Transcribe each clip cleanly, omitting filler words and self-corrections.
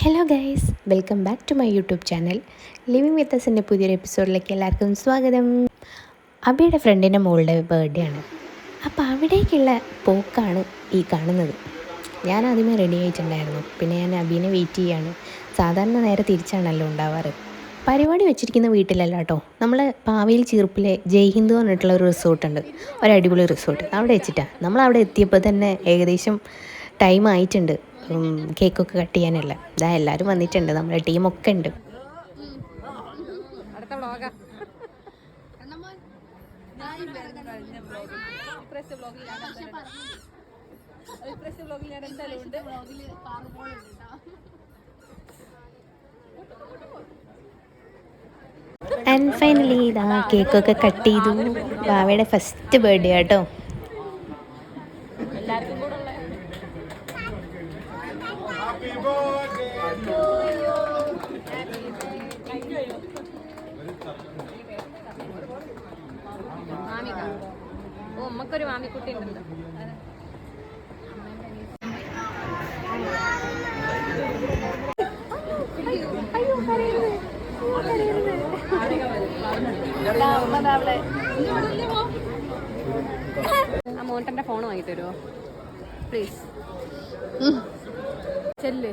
Hello guys, welcome back to my YouTube channel. Living with അസിൻ്റെ പുതിയൊരു എപ്പിസോഡിലേക്ക് എല്ലാവർക്കും സ്വാഗതം. അബിയുടെ ഫ്രണ്ടിൻ്റെ മോളുടെ ബർത്ത്ഡേ ആണ്. അപ്പോൾ അവിടേക്കുള്ള പോക്കാണ് ഈ കാണുന്നത്. ഞാൻ ആദ്യമേ റെഡി ആയിട്ടുണ്ടായിരുന്നു. പിന്നെ ഞാൻ അബീനെ വെയിറ്റ് ചെയ്യാണ്. സാധാരണ നേരെ തിരിച്ചാണല്ലോ ഉണ്ടാവാറ്. പരിപാടി വെച്ചിരിക്കുന്ന വീട്ടിലല്ല കേട്ടോ. നമ്മൾ പാവയിൽ ചീർപ്പിലെ ജയ്ഹിന്ദ് പറഞ്ഞിട്ടുള്ള ഒരു റിസോർട്ടുണ്ട്, ഒരു അടിപൊളി റിസോർട്ട്. അവിടെ വെച്ചിട്ടാണ്. നമ്മളവിടെ എത്തിയപ്പോൾ തന്നെ ഏകദേശം ടൈം ആയിട്ടുണ്ട് കേക്കൊക്കെ കട്ട് ചെയ്യാനല്ല. ഇതാ എല്ലാവരും വന്നിട്ടുണ്ട്, നമ്മുടെ ടീമൊക്കെ ഉണ്ട്. ആൻഡ് ഫൈനലി ഇതാ കേക്കൊക്കെ കട്ട് ചെയ്തു. ബാവയുടെ ഫസ്റ്റ് ബർത്ത്ഡേ കേട്ടോ. അമ്മക്കൊരു മാമിക്കുട്ടി ഉണ്ടല്ലോ. ആ മോട്ടന്റെ ഫോൺ വാങ്ങി തരുമോ പ്ലീസ്? ചെല്ല്.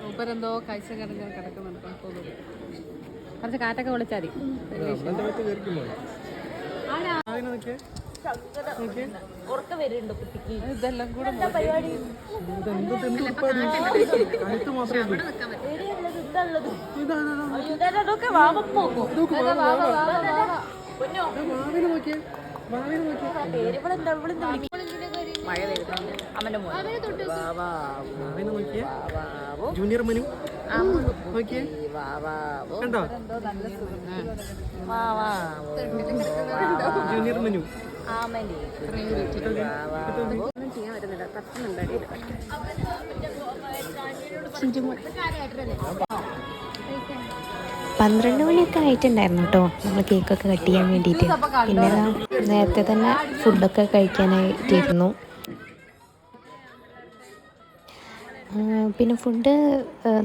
മൂപ്പരെന്തോ കഴിച്ച കിടക്കുന്നുണ്ട്. കുറച്ച് കാറ്റൊക്കെ വിളിച്ചാൽ മതി. ഇതെല്ലാം കൂടെ മഴ വരുന്നുണ്ട്. അമ്മന്റെ ജൂനിയർ മനു കണ്ടോ? ജൂനിയർ മനു ചെയ്യാൻ വരുന്നില്ല, തട്ടുന്നുണ്ട്. 12 മണിയൊക്കെ ആയിട്ടുണ്ടായിരുന്നു കേട്ടോ നമ്മൾ കേക്കൊക്കെ കട്ട് ചെയ്യാൻ വേണ്ടിയിട്ട്. പിന്നെ നേരത്തെ തന്നെ ഫുഡൊക്കെ കഴിക്കാനായിട്ടിരുന്നു. പിന്നെ ഫുഡ്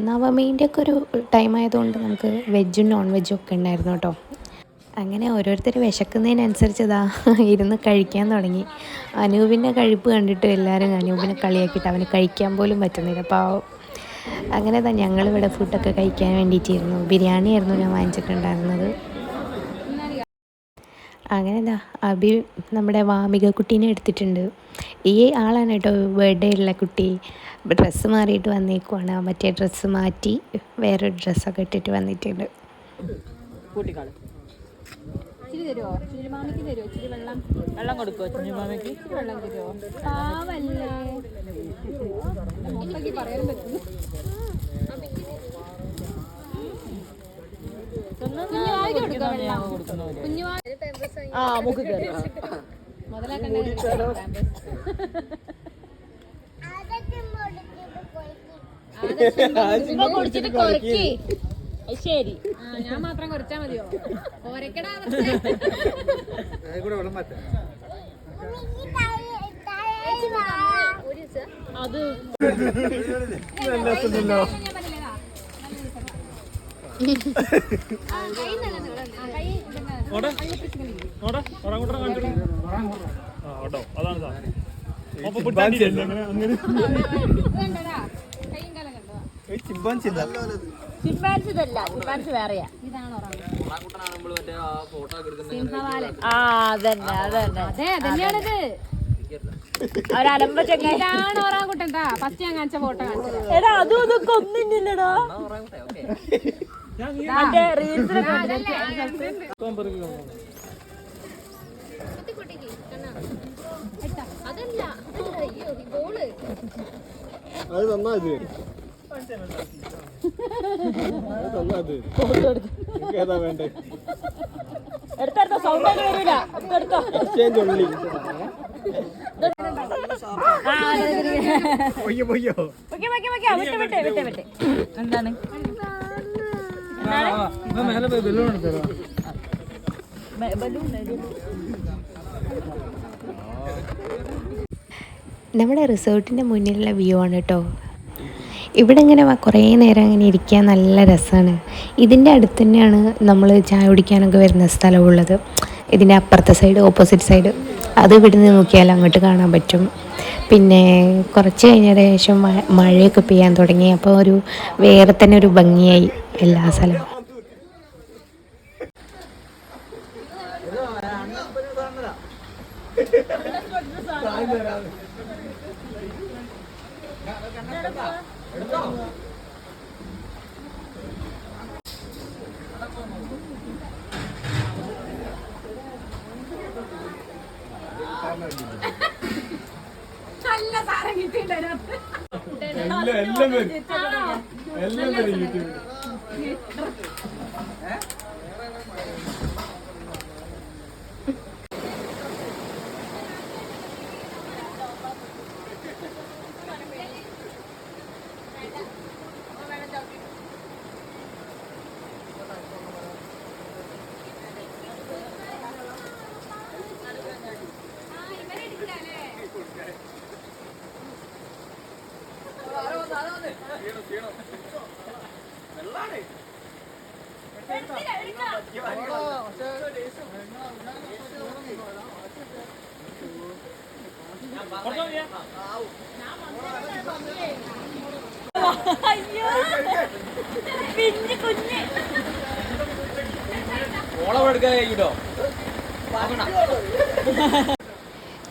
നവമീൻ്റെ ഒക്കെ ഒരു ടൈം ആയതുകൊണ്ട് നമുക്ക് വെജും നോൺ വെജും ഒക്കെ ഉണ്ടായിരുന്നു കേട്ടോ. അങ്ങനെ ഓരോരുത്തർ വിശക്കുന്നതിനനുസരിച്ച് ഇതാ ഇരുന്ന് കഴിക്കാൻ തുടങ്ങി. അനൂപിൻ്റെ കഴിപ്പ് കണ്ടിട്ട് എല്ലാവരും അനൂപിനെ കളിയാക്കിയിട്ട് അവന് കഴിക്കാൻ പോലും പറ്റുന്നില്ല, പാവം. അങ്ങനെ തന്നെ ഞങ്ങളിവിടെ ഫുഡൊക്കെ കഴിക്കാൻ വേണ്ടിയിട്ടിരുന്നു. ബിരിയാണി ആയിരുന്നു ഞാൻ വാങ്ങിച്ചിട്ടുണ്ടായിരുന്നത്. അങ്ങനെ എന്താ അബി നമ്മുടെ വാമിക കുട്ടീനെ എടുത്തിട്ടുണ്ട്. ഈ ആളാണ് കേട്ടോ ബർത്ത്ഡേ ഉള്ള കുട്ടി. ഡ്രസ്സ് മാറിയിട്ട് വന്നേക്കുവാണ്. മറ്റേ ഡ്രസ്സ് മാറ്റി വേറൊരു ഡ്രസ്സൊക്കെ ഇട്ടിട്ട് വന്നിട്ടുണ്ട്. ഇച്ചിരി തരുമോ? ചുരുമാമിക്ക് തരുമോ? ഇച്ചിരി വെള്ളം കൊടുക്കുമോ? ചുരുമാമിക്ക് വെള്ളം തരുമോ? പാവല്ലേ, മുട്ടയ്ക്ക് പറയാൻ പറ്റുന്നു. ശരി, ഞാൻ മാത്രം കുറച്ചാ മതിയോ? ഓരക്കടാ അത് ചിമ്പാൻസി വേറെയാ. ഇതാണോ സിംഹവാലൻ? അതന്നെ അതന്നെയാണിത്. ഇതാണ് ഓറാങ്കുട്ടൻ. ഫസ്റ്റ് ഞാൻ കാണിച്ച ഫോട്ടോ കാണിച്ചത്. എടാ അതും ഇതൊക്കെ ഒന്നില്ലടാ. അത് തന്നാ ഏതാ വേണ്ടേ? എടുത്തോ, സൗണ്ട് വരൂല. എടുത്തോ എന്താണ് നമ്മുടെ റിസോർട്ടിൻ്റെ മുന്നിലുള്ള വ്യൂ ആണ് കേട്ടോ. ഇവിടെ ഇങ്ങനെ കുറേ നേരം അങ്ങനെ ഇരിക്കാൻ നല്ല രസമാണ്. ഇതിൻ്റെ അടുത്ത് തന്നെയാണ് നമ്മൾ ചായ കുടിക്കാനൊക്കെ വരുന്ന സ്ഥലമുള്ളത്. ഇതിൻ്റെ അപ്പുറത്തെ സൈഡ്, ഓപ്പോസിറ്റ് സൈഡ്, അത് ഇവിടുന്ന് നോക്കിയാൽ അങ്ങോട്ട് കാണാൻ പറ്റും. പിന്നെ കുറച്ച് കഴിഞ്ഞതിന് ശേഷം മഴയൊക്കെ പെയ്യാൻ തുടങ്ങി. അപ്പോൾ ഒരു വേറെ തന്നെ ഒരു ഭംഗിയായി എല്ലാ സ്ഥലവും.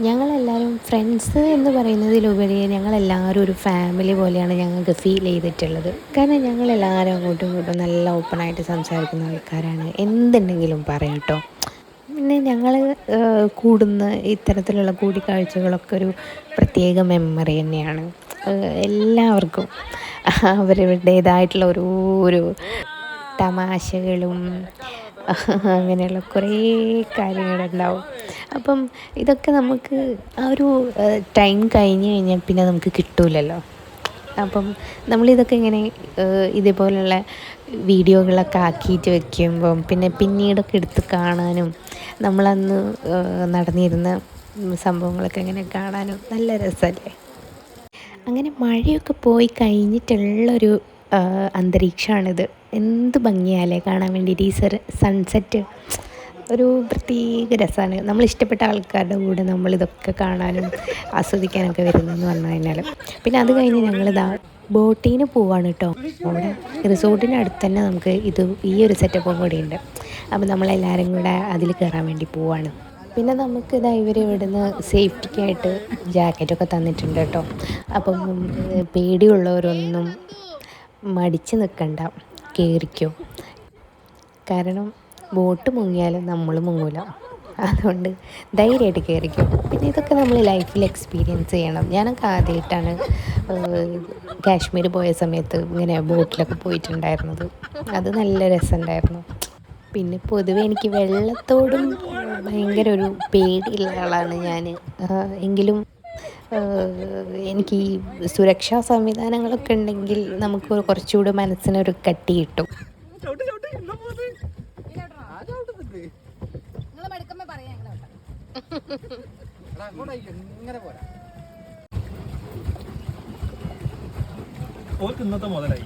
ഞങ്ങളെല്ലാവരും ഫ്രണ്ട്സ് എന്ന് പറയുന്നതിലുപരി ഞങ്ങളെല്ലാവരും ഒരു ഫാമിലി പോലെയാണ് ഞങ്ങൾക്ക് ഫീൽ ചെയ്തിട്ടുള്ളത്. കാരണം ഞങ്ങളെല്ലാവരും അങ്ങോട്ടും ഇങ്ങോട്ടും നല്ല ഓപ്പണായിട്ട് സംസാരിക്കുന്ന ആൾക്കാരാണ്. എന്തുണ്ടെങ്കിലും പറയും കേട്ടോ. പിന്നെ ഞങ്ങൾ കൂടുന്ന ഇത്തരത്തിലുള്ള കൂടിക്കാഴ്ചകളൊക്കെ ഒരു പ്രത്യേക മെമ്മറി തന്നെയാണ്. എല്ലാവർക്കും അവരവരുടേതായിട്ടുള്ള ഓരോ തമാശകളും അങ്ങനെയുള്ള കുറേ കാര്യങ്ങളുണ്ടാവും. അപ്പം ഇതൊക്കെ നമുക്ക് ആ ഒരു ടൈം കഴിഞ്ഞ് കഴിഞ്ഞാൽ പിന്നെ നമുക്ക് കിട്ടൂലല്ലോ. അപ്പം നമ്മളിതൊക്കെ ഇങ്ങനെ ഇതേപോലെയുള്ള വീഡിയോകളൊക്കെ ആക്കിയിട്ട് വെക്കുമ്പം പിന്നെ പിന്നീടൊക്കെ എടുത്ത് കാണാനും നമ്മളന്ന് നടന്നിരുന്ന സംഭവങ്ങളൊക്കെ ഇങ്ങനെ കാണാനും നല്ല രസമല്ലേ. അങ്ങനെ മഴയൊക്കെ പോയി കഴിഞ്ഞിട്ടുള്ളൊരു അന്തരീക്ഷമാണിത്. എന്ത് ഭംഗിയാലേ കാണാൻ വേണ്ടിയിട്ട് ഈ സൺസെറ്റ്. ഒരു പ്രത്യേക രസമാണ്. നമ്മളിഷ്ടപ്പെട്ട ആൾക്കാരുടെ കൂടെ നമ്മളിതൊക്കെ കാണാനും ആസ്വദിക്കാനൊക്കെ വരുന്നതെന്ന് പറഞ്ഞു കഴിഞ്ഞാൽ. പിന്നെ അത് കഴിഞ്ഞ് ഞങ്ങളിതാ ബോട്ടിങ്ങിന് പോവാണ് കേട്ടോ. അവിടെ റിസോർട്ടിൻ്റെ അടുത്ത് തന്നെ നമുക്ക് ഈ ഒരു സെറ്റപ്പും കൂടി ഉണ്ട്. അപ്പോൾ നമ്മളെല്ലാവരും കൂടെ അതിൽ കയറാൻ വേണ്ടി പോവാണ്. പിന്നെ നമുക്കിതാ ഇവർ ഇവിടുന്ന് സേഫ്റ്റിക്കായിട്ട് ജാക്കറ്റൊക്കെ തന്നിട്ടുണ്ട് കേട്ടോ. അപ്പം പേടിയുള്ളവരൊന്നും മടിച്ച് നിൽക്കണ്ട, കയറിക്കോ. കാരണം ബോട്ട് മുങ്ങിയാലും നമ്മൾ മുങ്ങൂല. അതുകൊണ്ട് ധൈര്യമായിട്ട് കയറിക്കോ. പിന്നെ ഇതൊക്കെ നമ്മൾ ലൈഫിൽ എക്സ്പീരിയൻസ് ചെയ്യണം. ഞാനൊക്കെ ആദ്യമായിട്ടാണ് കാശ്മീർ പോയ സമയത്ത് ഇങ്ങനെ ബോട്ടിലൊക്കെ പോയിട്ടുണ്ടായിരുന്നത്. അത് നല്ല രസമുണ്ടായിരുന്നു. പിന്നെ പൊതുവെ എനിക്ക് വെള്ളത്തോടും ഭയങ്കര ഒരു പേടിയുള്ള ആളാണ് ഞാൻ. എങ്കിലും എനിക്ക് ഈ സുരക്ഷാ സംവിധാനങ്ങളൊക്കെ ഉണ്ടെങ്കിൽ നമുക്ക് കുറച്ചുകൂടെ മനസ്സിനൊരു കട്ടി കിട്ടും. ഇന്നത്തെ മുതലായി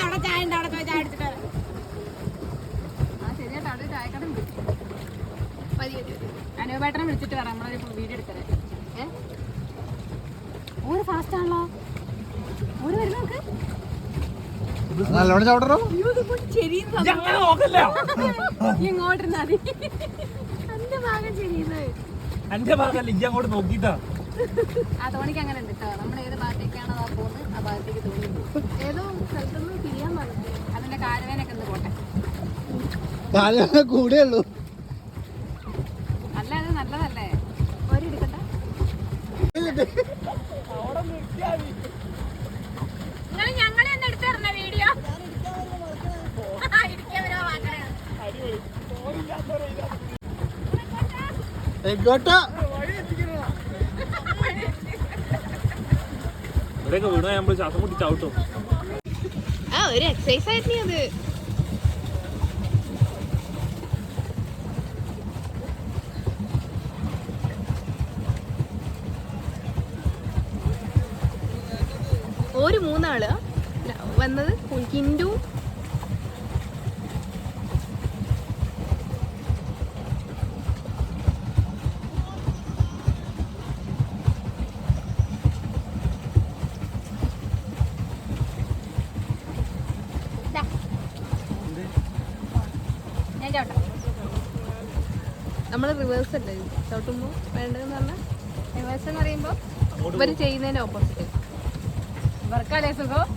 അവിടെ ചായ ഉണ്ട്, അവിടെ ചായ അടിച്ചിട്ട് ശരിയാട്ടോ. അവിടെ ചായക്കട അനുപേട്ടനെ വിളിച്ചിട്ട് വരാം. നമ്മളൊരു വീഡിയോ എടുത്തത്. ഓര് ഫാസ്റ്റ് ആണല്ലോ. ഓര് വരുന്ന നോക്ക്. ഇങ്ങോട്ടിരുന്നാ മതി. എന്റെ ഭാഗം ശരിയുന്നത് എന്റെ ഭാഗമല്ല, ഇങ്ങോട്ട് നോക്കിട്ടാ. ആ തോണിക്ക് അങ്ങനെ ഉണ്ട് കേട്ടോ. നമ്മൾ ഏത് ഭാഗത്തേക്കാണോ ആ പോകുന്നത് ആ ഭാഗത്തേക്ക് തോന്നി പോകും. ഏതോ സ്ഥലത്തൊന്നും തിരിയാൻ പറഞ്ഞു. അതിന്റെ കാലുവേനൊക്കെ ഒന്ന് പോട്ടെ. കൂടെ ഉള്ളൂ. അല്ല, അത് നല്ലതല്ലേ. ഒരു എടുക്കട്ടെ. ഞങ്ങളെ ഒന്ന് എടുത്തു തരണ വീഡിയോ. വീണ നമ്മൾ ശ്വാസം മുട്ടി ചവിട്ടും. ആ ഒരു എക്സസൈസ് ആയിരുന്നു അത്. 3 വന്നത്. കിൻഡു നമ്മൾ റിവേഴ്സ് അല്ലേ ചവിട്ടുമ്പോൾ വേണ്ടതെന്ന് പറഞ്ഞാൽ റിവേഴ്സ് എന്ന് പറയുമ്പോൾ ഇവർ ചെയ്യുന്നതിന്റെ ഓപ്പോസിറ്റ്. ഇവർക്കല്ലേ സുഖം,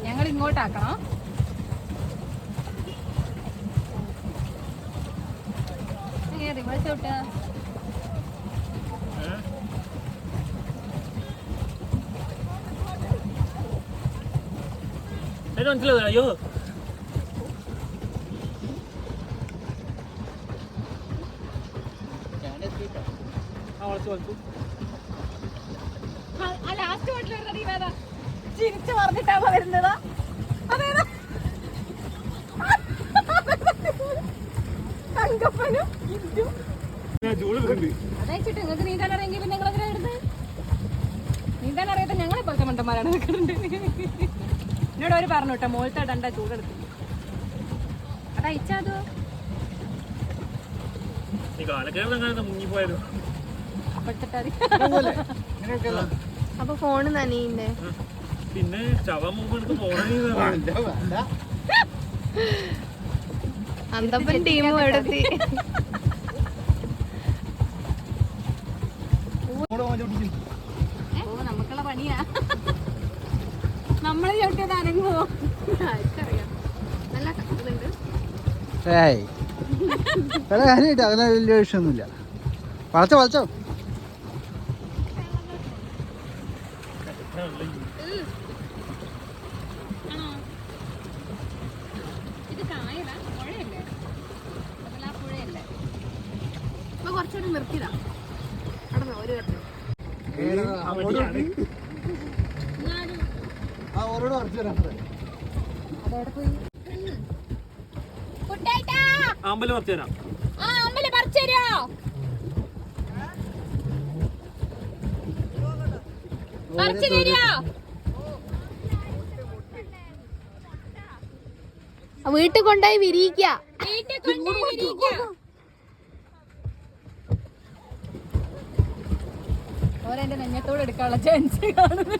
ഞങ്ങൾ ഇങ്ങോട്ടാക്കണം. റിവേഴ്സ് ചവിട്ടുക. മനസ്സിലായോ? അയ്യോ ലാസ്റ്റ് ചിരിച്ചു പറഞ്ഞിട്ടാ വരുന്നതാ. അതേതാ തങ്കപ്പനും അതയച്ചിട്ട് നിങ്ങൾക്ക് നീന്താൻ അറിയെങ്കിൽ പിന്നെ നിങ്ങൾ എങ്ങനെ വരുന്നത്? നീന്താൻ അറിയാത്ത ഞങ്ങളെ പോലത്തെ മണ്ടന്മാരാണ് നിൽക്കുന്നുണ്ട്. എന്നോട് അവര് പറഞ്ഞു കേട്ടോ മോളത്തെ ഇടണ്ട ചൂടെടുത്തു. അതയച്ചാതോ മുങ്ങിപ്പോയാലോ? അപ്പൊ ഫോണ് നനീന്റെ പിന്നെ അന്തപ്പൻ ടീമും എവിടെത്തി? നമുക്കുള്ള പണിയാ. നമ്മള് ചവിട്ടിയത് അനങ്ങുമോ ആർക്കറിയാം. നല്ല ഇതുണ്ട്. അങ്ങനെ വലിയ വിഷയമൊന്നുമില്ല. വളച്ചോ വളച്ചോ. ഇത് കായല പുഴയല്ലേ? അതല്ല പുഴയല്ലേ? ഇപ്പൊ കുറച്ചുകൂടി നിർത്തിയതാ. അവിടെ ഒരു കത്ത് അതേടെ പോയി അമ്പലം പറിച്ചുതരാം. അമ്പലം പറിച്ചുതരോ? പറിച്ചു തരോ? വീട്ടിൽ കൊണ്ടുപോയി വിരിയിക്ക. ഓരെന്റെ നെഞ്ഞത്തോട് എടുക്കാനുള്ള ചാൻസ് കാണുന്നു.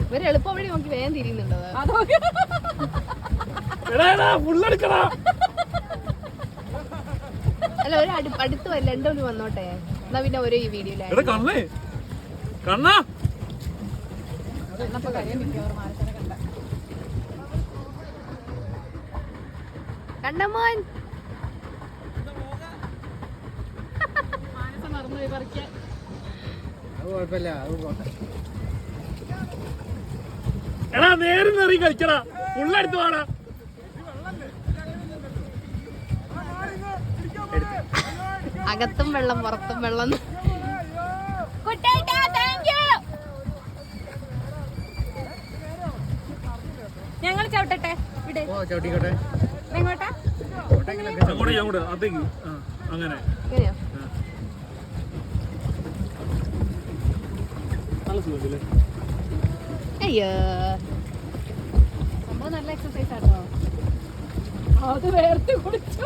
ഇവര് എളുപ്പം വഴി നോക്കി വേഗം തിരിയുന്നുണ്ടോ? അല്ല ഒരു അടുത്ത് വല്ല രണ്ടു വന്നോട്ടെ. എന്നാ പിന്നെ ഓരോ ഈ വീഡിയോയിലായി കണ്ടമോൻ മറന്നുപോയി പറിക്കാൻ. എടാ നേരം നേറി കളിക്കടാ. ഉള്ളെടുത്ത് വാടാ. അകത്തും വെള്ളം പുറത്തും വെള്ളം. ഞങ്ങൾ ചവിട്ടട്ടെ. എങ്ങോട്ടാ? അതേക്ക് അങ്ങനെ നല്ല സുഖല്ലേ? അയ്യോ സംഭവം നല്ല എക്സസൈസ് ആട്ടോ. അത് വേർത്ത് കുടിച്ചു.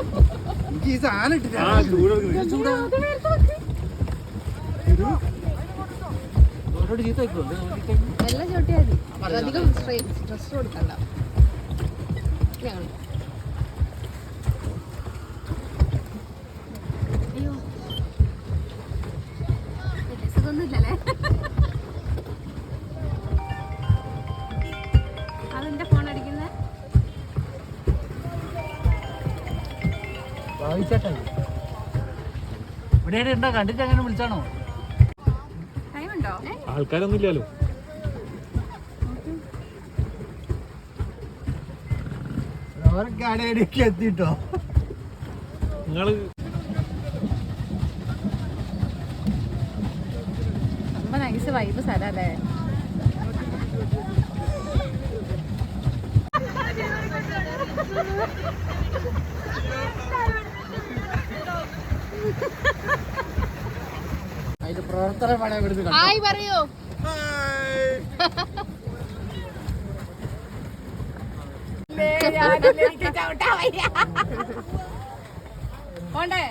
എല്ലാം ചവിട്ടിയാൽ മതി. അധികം സ്ട്രെസ് കൊടുക്കണ്ട. അയ്യോ സുഖമൊന്നുമില്ലല്ലേ? അതെന്റെ ഫോൺ അടിക്കുന്നത്. ഇവിടെ ഉണ്ടോ? കണ്ടിട്ട് അങ്ങനെ വിളിച്ചാണോ? ടൈമുണ്ടോ? ആൾക്കാരൊന്നും ഇല്ലല്ലോ. എത്തിട്ടോ നിങ്ങള് ரொம்ப നൈസ് വൈബ് സ്ഥലല്ലേ? എത്ര പടം എടുത്ത് ഹായ് പറയൂ. പോണ്ടേ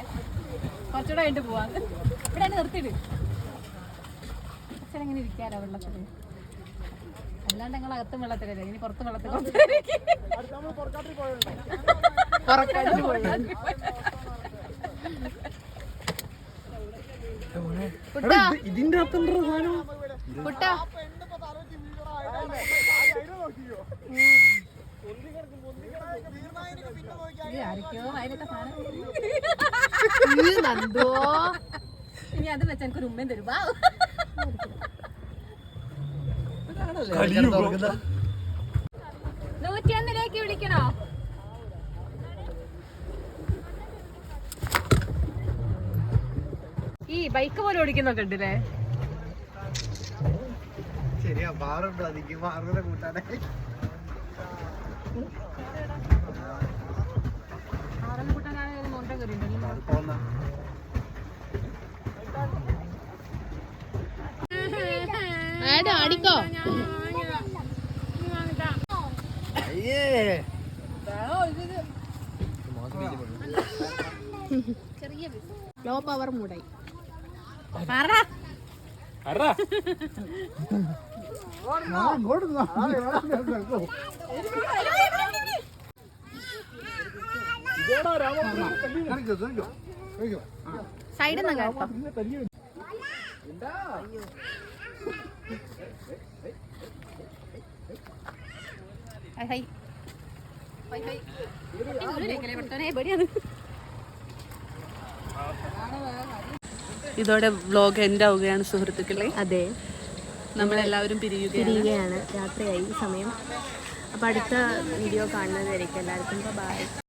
കുറച്ചുകൂടെ കഴിഞ്ഞിട്ട് പോവാ. ഇവിടെ നിർത്തിയിട്ട് അച്ഛൻ എങ്ങനെ ഇരിക്കാലോ വെള്ളത്തില്. അല്ലാണ്ട് ഞങ്ങൾ അകത്തും വെള്ളത്തിലല്ലേ, ഇനി പുറത്തും വെള്ളത്തിൽ ഇതിന്റെ അകത്തുണ്ടോ സാധനം? കുട്ടാ ആരൊക്കെയോ അതിലൊക്കെ സാധനം. ഇനി അത് വെച്ച് എനിക്കൊരു ഉമ്മയും തരും. 101 വിളിക്കണോ? ഈ ബൈക്ക് പോലെ ഓടിക്കുന്നൊക്കെ ഉണ്ടല്ലേ. ശരിയാ, മാറുണ്ടോ അതിക്ക് മാറുന്ന കൂട്ടാനെ. അടിക്കോ ലോ പവർ മൂടായി. സൈഡിൽ നിന്ന് കേട്ടോ. ഇതോടെ വ്ലോഗ് എൻഡ് ആവുകയാണ് സുഹൃത്തുക്കളെ. അതെ, നമ്മളെല്ലാവരും പിരിയുകയാണ്. രാത്രിയായി സമയം. അപ്പോൾ അടുത്ത വീഡിയോ കാണുന്നതായിരിക്കും. എല്ലാവർക്കും ബൈ.